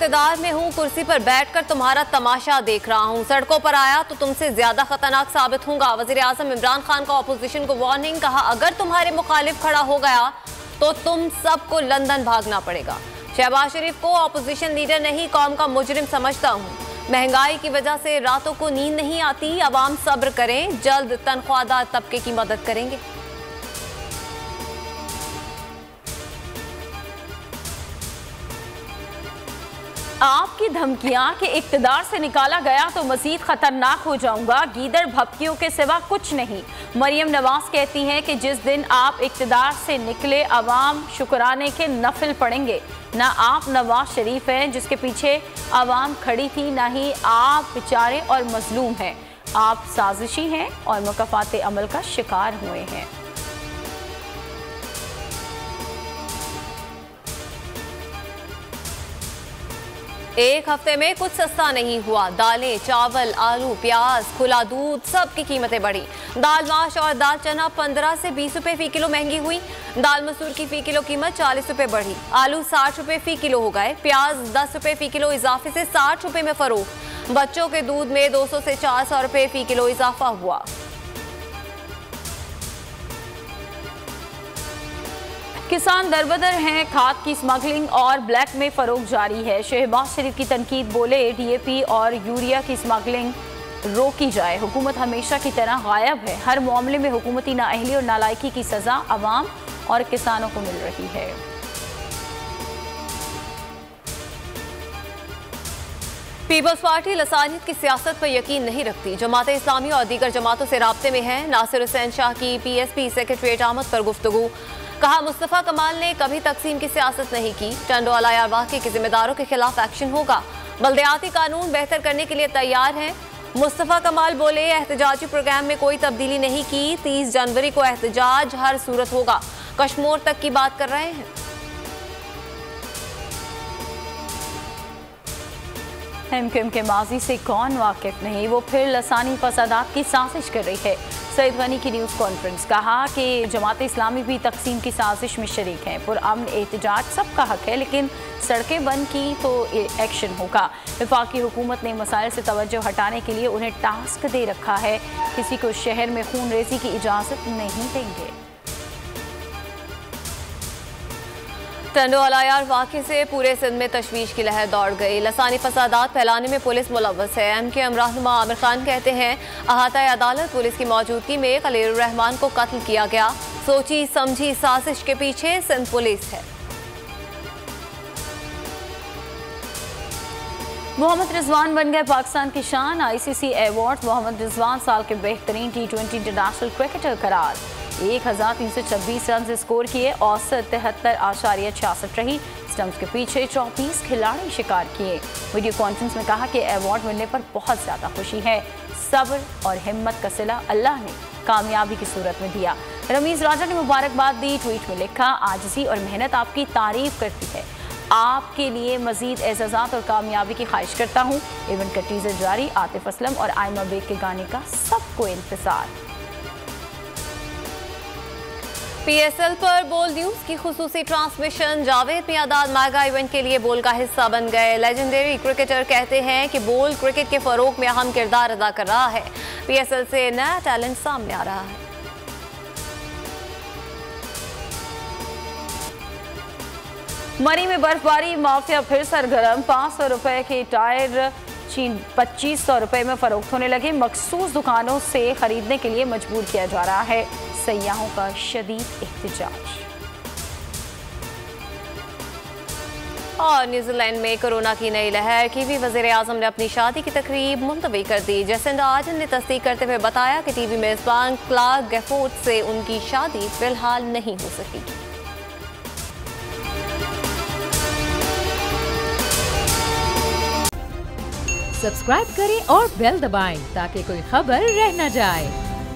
इक़्तिदार में हूँ, कुर्सी पर बैठकर तुम्हारा तमाशा देख रहा हूँ। सड़कों पर आया तो तुमसे ज्यादा खतरनाक साबित होऊंगा। वज़ीर आज़म इमरान खान का ऑपोजिशन को वार्निंग, कहा अगर तुम्हारे मुखालिफ खड़ा हो गया तो तुम सबको लंदन भागना पड़ेगा। शहबाज शरीफ को ऑपोजिशन लीडर नहीं, कौम का मुजरिम समझता हूँ। महंगाई की वजह से रातों को नींद नहीं आती, अवाम सब्र करें, जल्द तनख्वाहदार तबके की मदद करेंगे। आपकी धमकियां कि इक्तदार से निकाला गया तो मजीद खतरनाक हो जाऊंगा, गीदड़ भपकियों के सिवा कुछ नहीं। मरियम नवाज कहती हैं कि जिस दिन आप इक्तदार से निकले अवाम शुक्राने के नफिल पढ़ेंगे। ना आप नवाज शरीफ हैं जिसके पीछे अवाम खड़ी थी, ना ही आप बेचारे और मजलूम हैं। आप साजिशी हैं और मुकफ़ात अमल का शिकार हुए हैं। एक हफ्ते में कुछ सस्ता नहीं हुआ। दालें, चावल, आलू, प्याज, खुला दूध, सब की कीमतें बढ़ी। दाल माश और दाल चना 15 से 20 रुपए फी किलो महंगी हुई। दाल मसूर की फी किलो कीमत 40 रुपए बढ़ी। आलू 60 रुपए फी किलो हो गए। प्याज 10 रुपए फी किलो इजाफे से 60 रुपए में फरोख्त। बच्चों के दूध में 200 से 400 रुपए फी किलो इजाफा हुआ। किसान दरबदर हैं, खाद की स्मगलिंग और ब्लैक में फरोख्त जारी है। शहबाज शरीफ की तनकीद, बोले डीएपी और यूरिया की स्मगलिंग रोकी जाए। हुकूमत हमेशा की तरह गायब है। हर मामले में हुकूमती नाअहली और नालायकी की सजा अवाम और किसानों को मिल रही है। पीपल्स पार्टी लसानियत की सियासत पर यकीन नहीं रखती। जमात इस्लामी और दीगर जमातों से राब्ते में है। नासिर हुसैन शाह की पीएसपी सेक्रेटरीट आमद पर गुफ्तगू, कहा मुस्तफ़ा कमाल ने कभी तकसीम की सियासत नहीं की। टंडो अलायार वाक़े के जिम्मेदारों के खिलाफ एक्शन होगा। बल्दियाती कानून बेहतर करने के लिए तैयार हैं। मुस्तफ़ा कमाल बोले एहतजाजी प्रोग्राम में कोई तब्दीली नहीं की। 30 जनवरी को एहतजाज हर सूरत होगा। कश्मीर तक की बात कर रहे हैं। एमक्यूएम के माजी से कौन वाकिफ नहीं, वो फिर लसानी फसादात की साजिश कर रही है। सईद गनी की न्यूज़ कॉन्फ्रेंस, कहा कि जमात इस्लामी भी तकसीम की साजिश में शरीक हैं। पुरअमन एहतजाज सबका हक है, लेकिन सड़कें बंद की तो एक्शन होगा। वफाकी हुकूमत ने मसाइल से तवज्जो हटाने के लिए उन्हें टास्क दे रखा है। किसी को शहर में खून रेजी की इजाज़त नहीं देंगे। टंडो अलायार वाक़े से पूरे सिंध में तशवीश की लहर दौड़ गई। लसानी फसादात फैलाने में पुलिस मुलव्वस है। एमक्यूएम रहनुमा आमिर खान कहते हैं अहाता अदालत पुलिस की मौजूदगी में खलील रहमान को कत्ल किया गया। सोची समझी साजिश के पीछे सिंध पुलिस है। मोहम्मद रिजवान बन गए पाकिस्तान की शान। आईसीसी अवार्ड, मोहम्मद रिजवान साल के बेहतरीन T20 इंटरनेशनल क्रिकेटर करार। 1326 रन स्कोर किए, औसत 73.66 रही। स्टंप्स के पीछे 34 खिलाड़ी शिकार किए। वीडियो कॉन्फ्रेंस में कहा कि अवार्ड मिलने पर बहुत ज़्यादा खुशी है। सब्र और हिम्मत का सिला अल्लाह ने कामयाबी की सूरत में दिया। रमीज़ राजा ने मुबारकबाद दी। ट्वीट में लिखा, आजिज़ी और मेहनत आपकी तारीफ करती है। आपके लिए मजीद एजाज़ात और कामयाबी की ख्वाहिश करता हूँ। इवेंट का टीजर जारी। आतिफ असलम और आयमा बेग के गाने का सबको इंतजार। PSL पर बोल न्यूज की खुसूसी transmission. Javed Miandad mega event के लिए बोल का हिस्सा बन गए। लेजेंडरी क्रिकेटर कहते हैं कि बोल क्रिकेट के फरोग में अहम किरदार अदा कर रहा है। PSL से नया टैलेंट सामने आ रहा है। मरी में बर्फबारी माफिया फिर सरगर्म। 500 रुपए के टायर 2500 रुपए में फरोख्त होने लगे। मखसूस दुकानों से खरीदने के लिए मजबूर किया जा रहा है। सयाहों का शदीद एहतजाज। और न्यूजीलैंड में कोरोना की नई लहर। कीवी वज़ीर आज़म ने अपनी शादी की तकरीब मुलतवी कर दी। जैसिंडा आर्डन ने तस्दीक करते हुए बताया कि टीवी मेजबान क्लार्क गैफोर्ड से उनकी शादी फिलहाल नहीं हो सकेगी। सब्सक्राइब करें और बेल दबाएं ताकि कोई खबर रह न जाए।